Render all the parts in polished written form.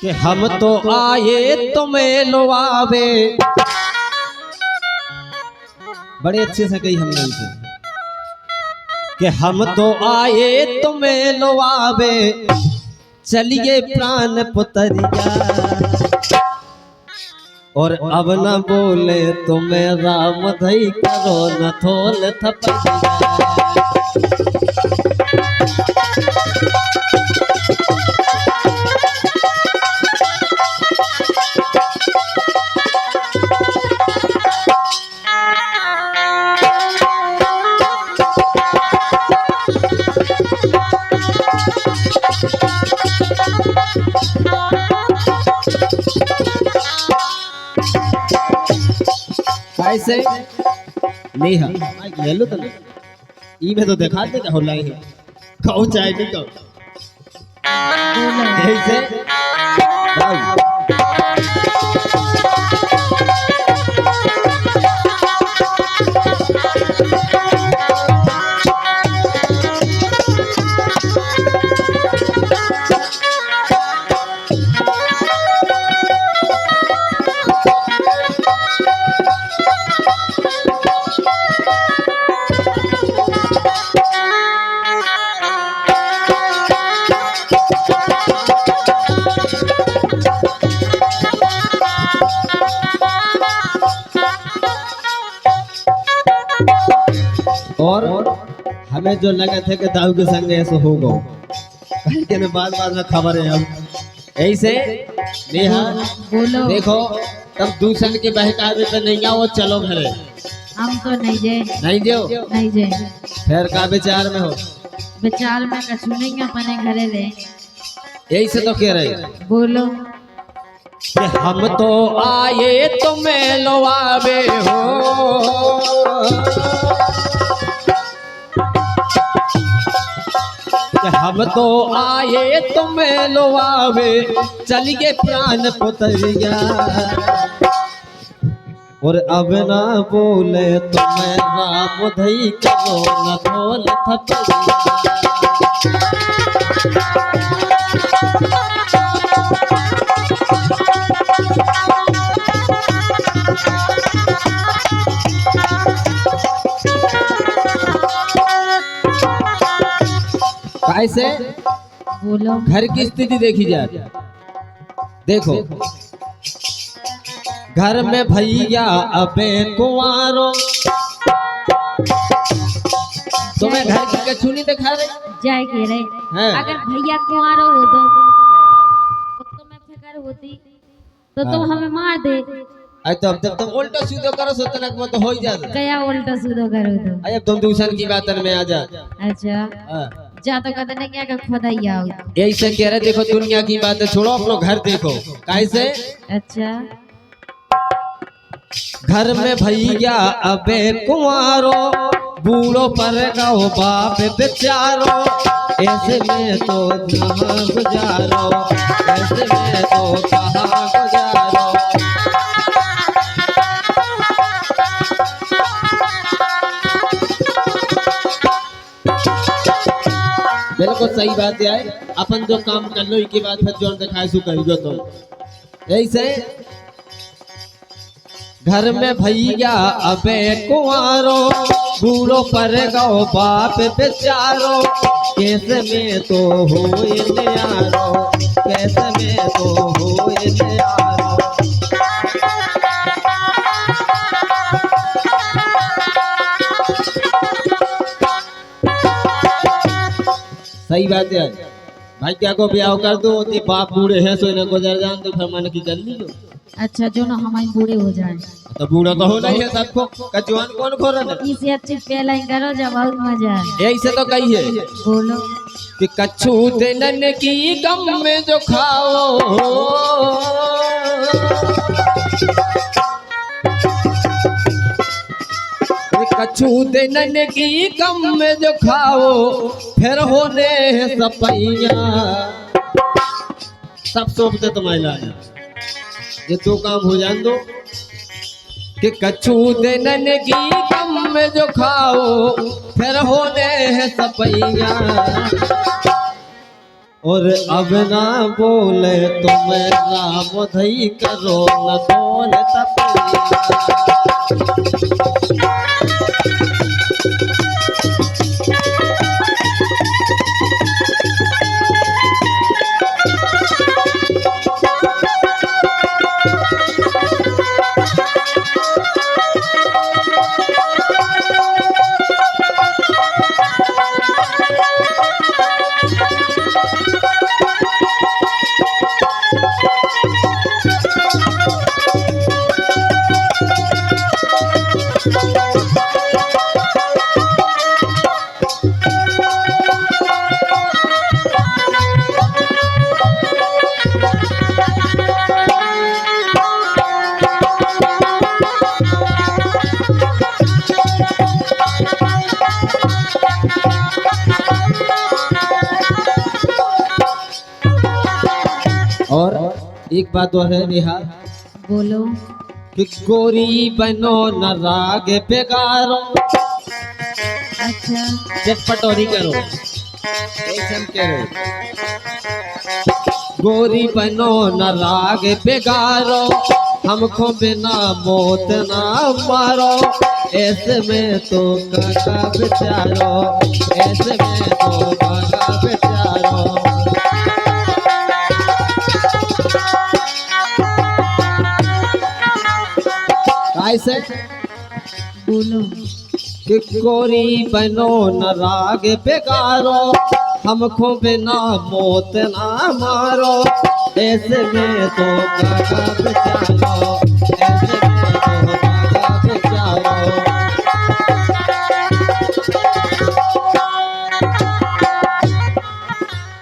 कि हम तो आए तुम्हें लुआवे। बड़े अच्छे से कही हमने इसे कि हम तो आए तुम्हें लुआवे, चलिए प्राण पुतरिया। और अब न बोले तुम्हें राम धई करो न थोल थपरिया। कैसे नेहा ले लो तो ई में तो दिखा दे हो लाई है खाओ चाय नहीं खाओ कैसे और हमें जो लगा थे कि दाऊ के संग ऐसा होगा के बाद में खबर है अब ऐसे नेहा बोलो। देखो तब दूसरे के बहकावे पे नहीं आओ, चलो घरे। हम तो नहीं जे नहीं जे फिर का विचार में हो? विचार में कछु नहीं अपने घरे ले। यही से तो कह रहे बोलो कि हम तो आए तुम्हें लुआवे हो, हम तो आए तुम्हें लुआवे, चलिए प्राण पुतरिया। और अब ना बोले तुम्हें राम धई करो न थोल थपरिया। कैसे बोलो। घर की स्थिति देखी जाए, देखो घर में भैया अबे कुंवारो, तुम्हें घर की कछु नहीं दिखा रहे जाए के रे हैं? अगर भैया कुंवारो हो तो मैं फिकर होती तो तुम हमें मार दे। अरे तो अब जब तुम उल्टा सीधा करो सो तनक में तो हो ही जाता। क्या उल्टा सीधा करो तो? अरे अब तुम दूसरे की बात में आ जा। अच्छा जा तो कहते नहीं क्या खुदा ही आओ। यही से कह रहे देखो दुनिया की बातें छोड़ो, अपनो घर देखो। कैसे अच्छा घर में भैया अबे कुंवारो, बूढ़ो पर गाओ बाप बेचारो, ऐसे में तो जहाँ गुजारो, ऐसे में तो कहाँ गुजारो। बिल्कुल सही बात है। अपन जो काम कर लो इसके बाद फिर जो दिखाए सो करियो तुम। ऐसे घर में भैया अबे कुंवारो, बूढ़ो पर गो बाप बेचारो, कैसे में तो हो यारो, कैसे में तो हो यारो। सही बात है भाई, क्या को ब्याह कर दो बाप बूढ़े हैं सो इन्हें गुजर जान तो फिर मन की कर लीजिए। अच्छा जो ना हमारे बूढ़े हो जाए तो बूढ़ा तो होना ही है सबको, कचुआन कौन खो रहा है? इसे अच्छी पहला ही करो जब बहुत मजा है। यही से तो कही है बोलो कि कच्छू दिनन की गम में जो खाओ, कच्छू दिनन की गम में जो खाओ, फिर होने सपैया। सब सोचते तुम्हारे ये दो काम हो जान दो कि कच्छू दिनन की गम में जो खाओ, फिर होने हैं सपैया। और अब ना बोले तुम राम धई करो न बोल तपैया। और एक बात और है नेहा, बोलो। कि गोरी बनो न राग बेगारो। अच्छा, चटपटोरी करो एकदम करो। गोरी बनो न राग बेगारो, हमको बिना मौत ना मारो। ऐसे में तो काका बेचारो, ऐसे में तो काका बेचारो। ऐसे बोलो। कि गोरी बनो न राग बेगारो, हमको बिना मौत ना मारो। ऐसे में तो काका बेचारो, ऐसे में तो काका बेचारो।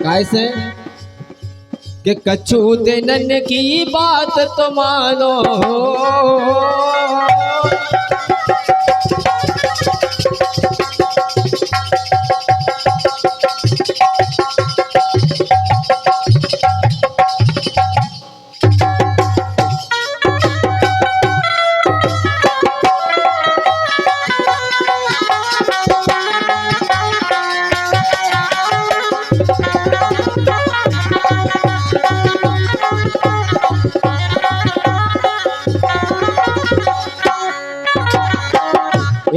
कैसे कि कछु दिनन की बात तो मानो,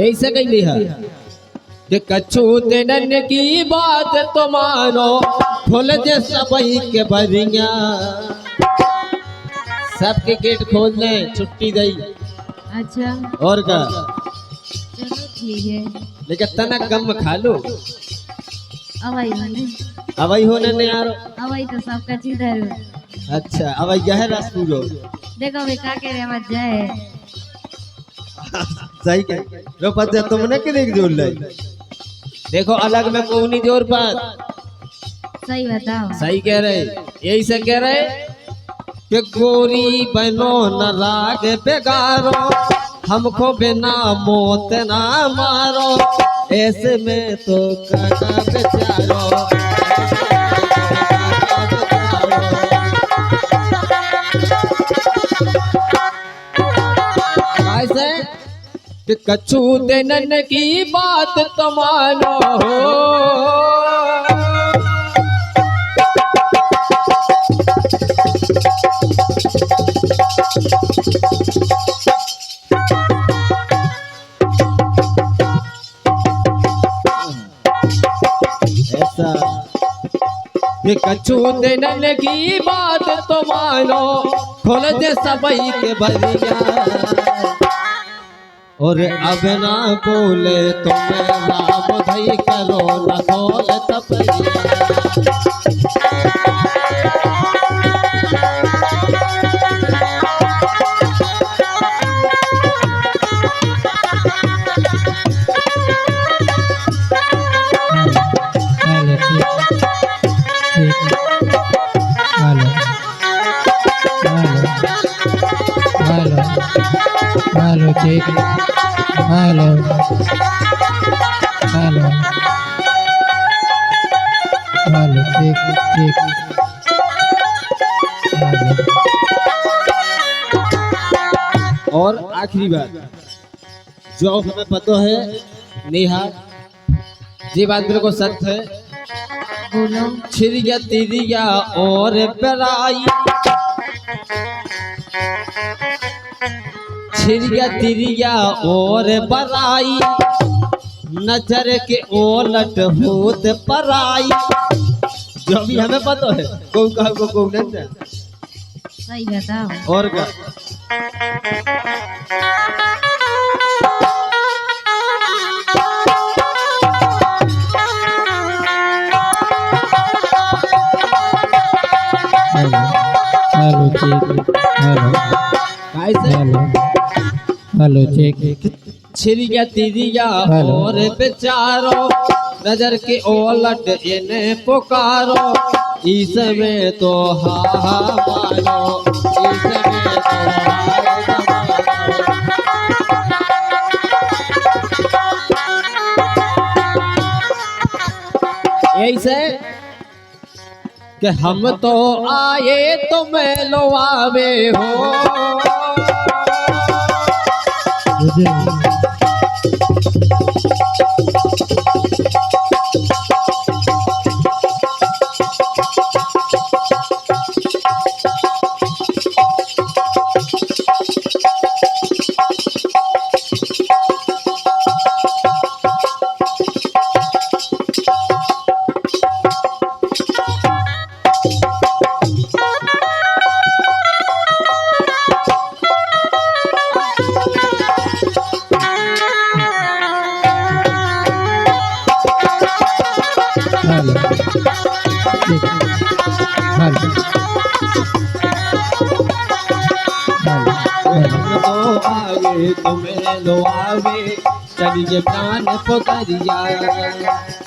ऐसे कही है कि कछु दिनन की बात तो मानो, खोल दे सबई के बरिया। सबके गेट खोल दे, छुट्टी दई। अच्छा, और का चलो ठीक है। लेकिन तना कम खा लो। अवाई होने, अवई होने नहीं आ रो। अवाई तो सबका चिधर। अच्छा अवई यह है रस पूरो। देखो वे का कह रहे मत जाए। सही कह रो पत तुमने के देख जोड़ लाई। देखो अलग में कोनी जोर पर। सही बताओ। सही कह रहे, यही से कह रहे कि गोरी बनो न राग बेगारो, हमको बिना मौत ना मारो। ऐसे में तो काका बेचारो, ऐसे कि कछु दिनन की बात तो मानो। ऐसा कि कछु दिनन की बात तो मानो, खोल दे सबई के बरिया। और अब ना बोले तुम राम धई करो न बोल तपैया। हेलो ठीक, हेलो हेलो हेलो ठीक ठीक हेलो। और आखिरी बात जो हमें पता है नेहा, ये बात मेरे को सत्य है बोलो। छिरिया तिरिया और बराई, छिरिया तिरिया और बराई, नजर के ओलट होत पराई। जो भी हमें पता है को कहा को नहीं। सही बताओ। और क्या हेलो हेलो चेक हेलो कैसे हेलो हेलो चेक छिरिया तिरिया हेलो। और बेचारो, नजर के ओलट इन्हें पुकारो, इसमें तो हा हा मारो, इसमें तो हा ऐसे कि हम तो आए तुम्हें लो आवे हो। मुझे हेलो चेक हेलो हेलो हम तो आए तुम्हें लो आवे, चलिए प्राण पुतरिया।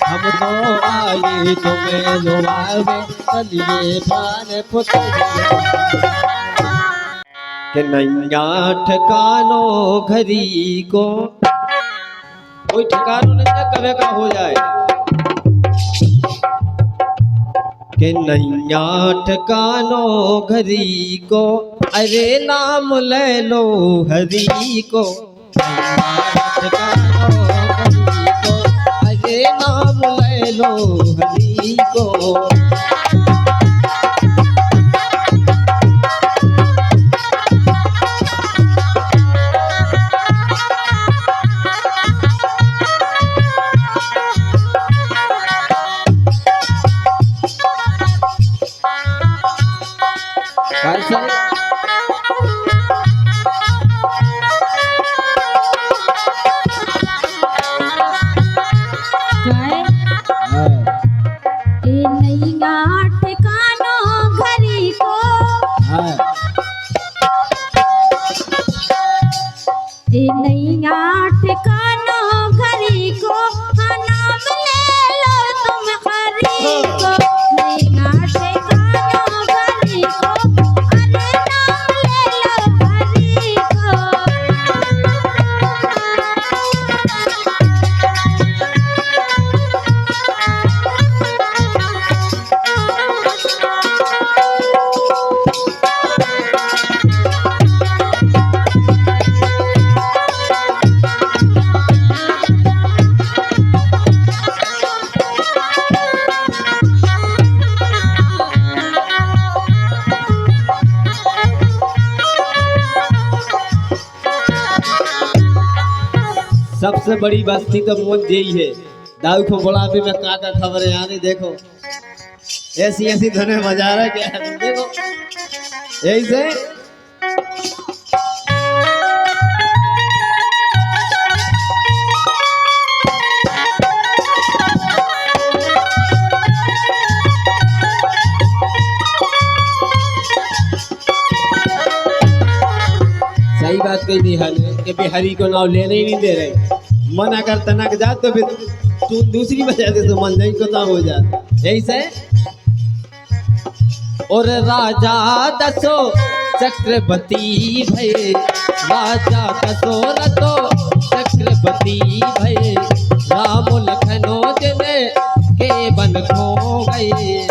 हम तो आए तुम्हें लो आवे, चलिए प्राण पुतरिया। कि नैया ठिकानो घरी को, कोई ठिकानो नहीं कभी का हो जाए। कि नैया ठिकानो घरी को, अरे नाम ले लो हरी को। नैया ठिकानो घरी को, अरे नाम ले लो हरी को। कैसे जाए ए नैया ठिकानो घरी को, ए नैया ठिकानो घरी को, हाँ नाम ले लो तुम हरी को। नैया ठिकानो घरी को, अरे नाम ले लो हरी को। सबसे बड़ी बस्ती तो मोन यही है। दाऊ को बुलावे में का खबर है यानी देखो, ऐसी ऐसी धने मजा रहा क्या देखो यही से। सही बात कही थी हल कि बिहारी को नाव लेने ही नहीं दे रहे। मन अगर तनक जा तो फिर तू दूसरी वजह से तो मन नहीं को ना हो जा यही से। और राजा दसो चक्रवर्ती भये, राजा दशरथो चक्रवर्ती भये, राम लखनो जिने के बन खो गए।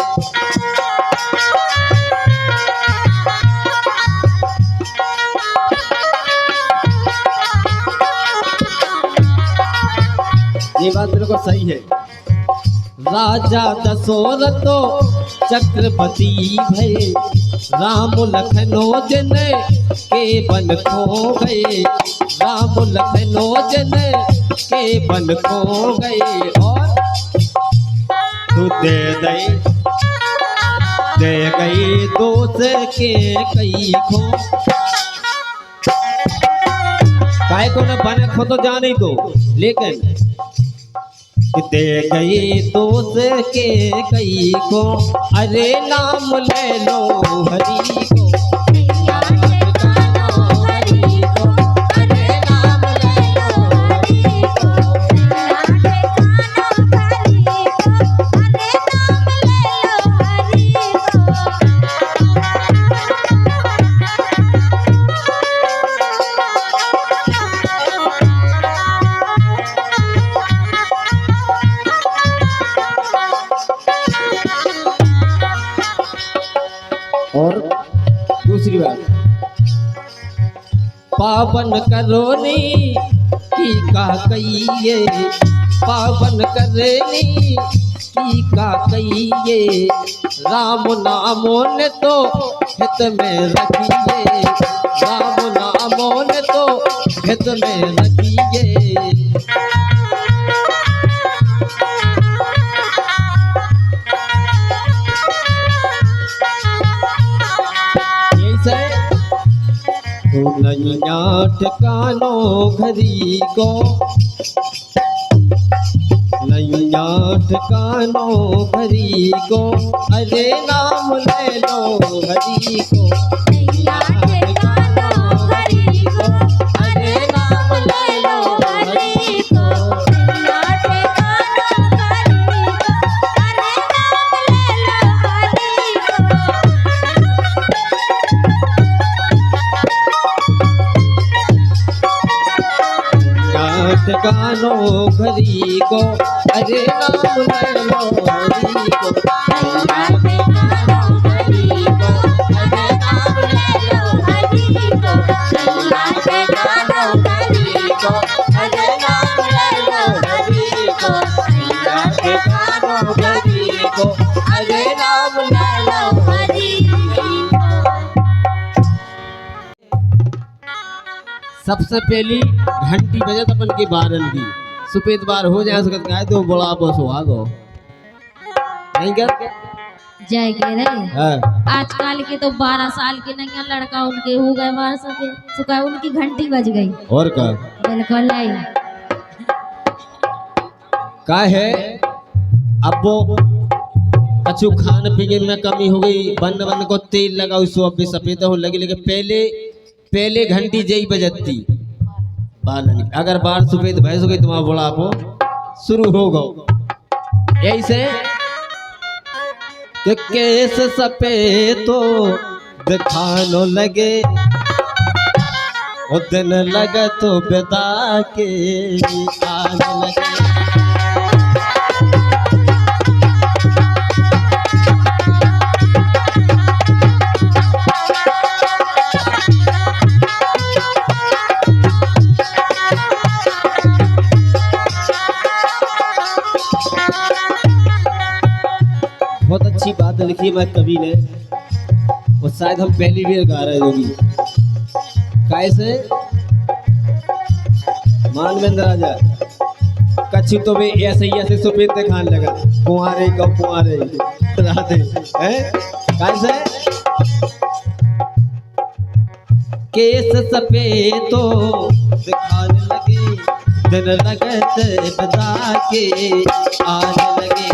ये बात बिल्कुल सही है। राजा दशरथो चक्रवर्ती भये, राम लखनो जन के बन खो गए, राम लखनो जन के बन खो गए। और तू दे गई दोष के कई खो, काय को न बन खो तो जाने दो, लेकिन दे गई दोष के कई को, अरे नाम ले लो हरि को, और दूसरी बात, पावन करोनी की का कहिए, पावन करनी की का कहिए, राम नामो ने तो हित में रखिए, राम नामो ने तो हित में रखिए। नैया ठिकानो घरी को, नैया ठिकानो घरी को, अरे नाम ले लो हरि को, नैया ठिकानो घरी को, अरे नाम ले लो हरि को, नैया ठिकानो घरी को, अरे नाम ले लो हरि को। ठिकानो घरी को, अरे नाम ले लो हरि को, ठिकानो घरी को, अरे नाम ले लो हरि को, ठिकानो घरी को, अरे नाम ले लो हरि को, ठिकानो घरी को, अरे नाम ले लो हरि को। सबसे पहली घंटी बजत अपन की बारन की, सुपेद बार हो जाए सकत गाय तो बोला बस हो आगो नहीं कर जय कह रहे हां। आजकल के तो 12 साल के नहीं लड़का उनके हो गए बार सके सुखा उनकी घंटी बज गई। और का बिल्कुल नहीं का है, अब वो कछु खान पीने में कमी हो गई, बन बन को तेल लगा उसको अब भी सफेद हो लगी, लेकिन पहले घंटी जई बजती बालन, अगर बार सफेद भैंस हो गई तुम्हारा बुढ़ापो शुरू हो गो। ऐसे कि केस सफेद तो दिखानो लगे, वो दिन लगे तो बिदा के आने लगे। बहुत अच्छी बात लिखी मैं कवि ने, और शायद हम पहली बार गा रहे होगी। कैसे मानवेंद्र राजा कच्ची तो वे ऐसे सफेद दिखाने लगा, कुंवारे का कुंवारे राधे हैं कैसे केस सफेद तो दिखाने लगे, दिन लगत बता के आने लगे।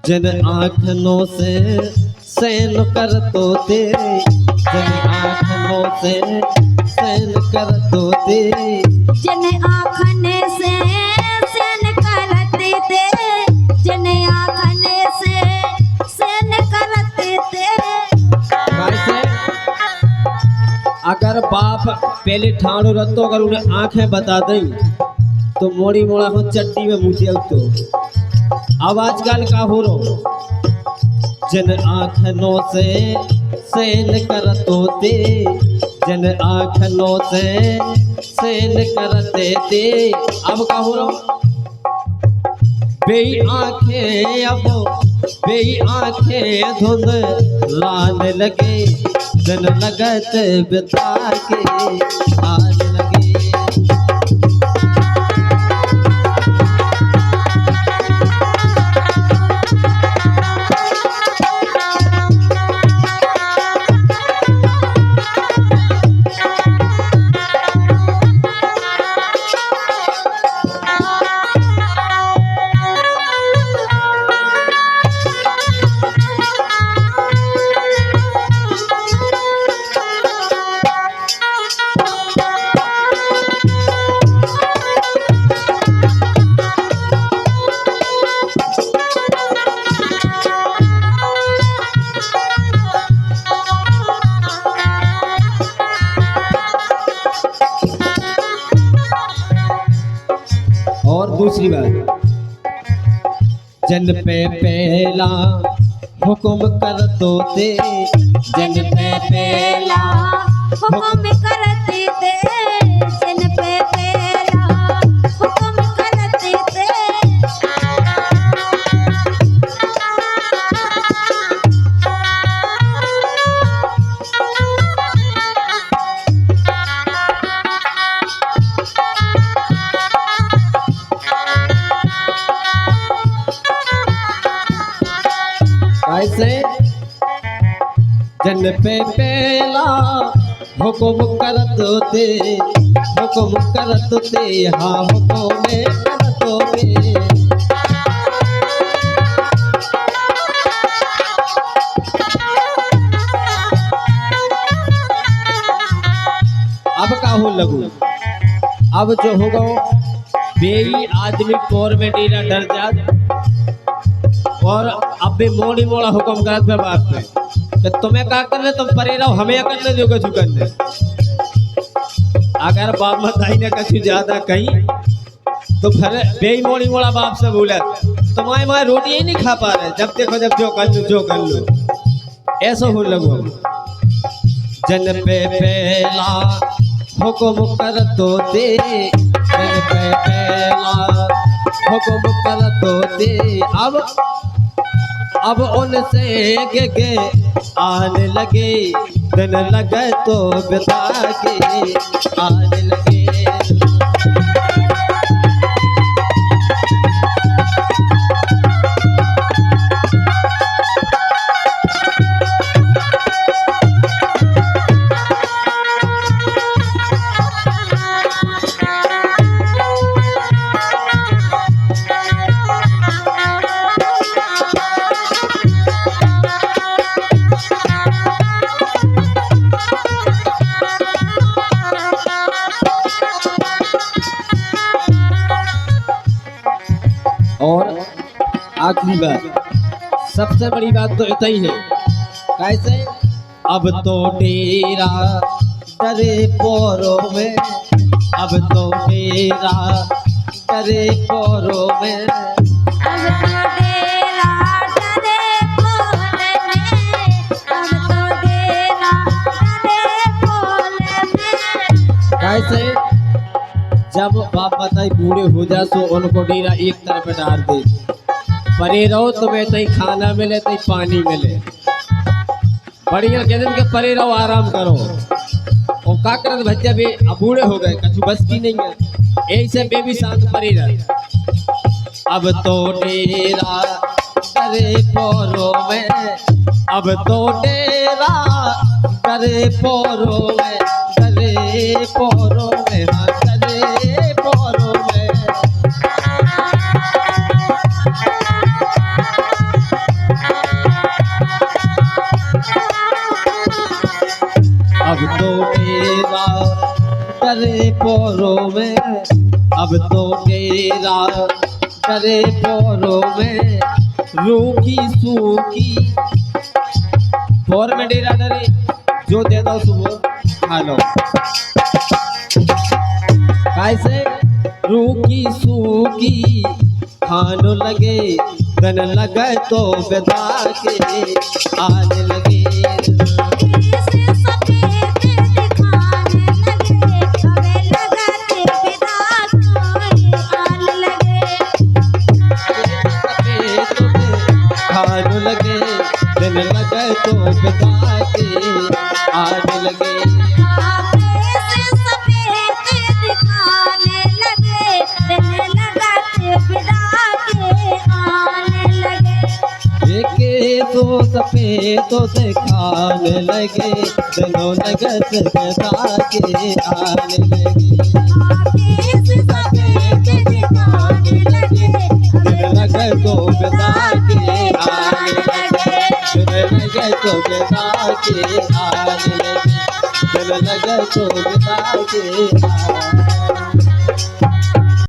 जन आँखनों से सैन कर तो तेरे, जन आँखनों से सैन कर तो तेरे, जन आँखने से सैन करते तेरे, जन आँखने से सैन करते तेरे। कैसे अगर बाप पहले ठाणो रहतो अगर उन्हें आंखें बता दें तो मोड़ी मोड़ा हो चट्टी में मुझे तो अब आजकल का हो रो जन आँखनों से सेन करतो ते जन आँखनों से सेन करते ते अब का हो रो बेई आंखें अब बेई आंखें धुंध लाने लगे जन लगत बिता के आने लगे और दूसरी बात जन पे पहला हुक्म कर दो ते जन पे पहला हुक्म करते थे जन पे पहला हुक्म करते थे कैसे जन पे पहला हुक्म कर दो ते हुक्म कर दो ते हाँ हुक्म कर दो ते अब का हो लगू अब जो होगा बेई आदमी पोर में डीरा डर जात और अब भी मोड़ी मोड़ा हुक्म करत है बाप पे कि तुम्हें क्या करने तुम परे रहो हमें करने जो कुछ करने अगर बाप मताई ने कुछ ज्यादा कही तो फिर बेई मोड़ी मोड़ा बाप से बोला तुम्हारे माँ रोटी ही नहीं खा पा रहे जब देखो जब जो कर लो ऐसा हो लगो जन पे पहला हुक्म कर दो दे जन पे पहला हुक्म कर दो दे अब उनसे के आने लगे दिन लगे तो बिता के आने लगे और आखिरी बात सबसे बड़ी बात तो इतना ही है कैसे अब तो डेरा डरे पोरों में अब तो डेरा डरे पोरों में अब तो डेरा डरे पोले में अब तो डेरा डरे पोले में कैसे जब बाप बताई बूढ़े हो जा तो उनको डेरा एक तरफ डाल दे परे रहो तुम्हें तई खाना मिले तई पानी मिले बढ़िया कह दिन के परे रहो आराम करो और का करत बच्चा भी अब बूढ़े हो गए कछु बस की नहीं है यही से बेबी शांत परे रह अब तो डेरा डरे पोरों में अब तो डेरा डरे पोरों में डरे पोरों में हाँ डरे पोरों में अब तो डेरा डरे पोरों में अब तो डेरा डरे पोरों में रूखी सूखी पोर में डेरा डरे जो दे दो सुबह हेलो कैसे रूकी सूगी खानो लगे गन लगे तो बेदा के आने लगे खानो लगे गन लगे तो बेदा के आने लगे तो सफेद तो दिखाने लगे दिनों लगत बता के आने लगे दिन लगे तो बता के आने लगे दिन लगे तो बता के आने लगे दिन लगे तो बता के आने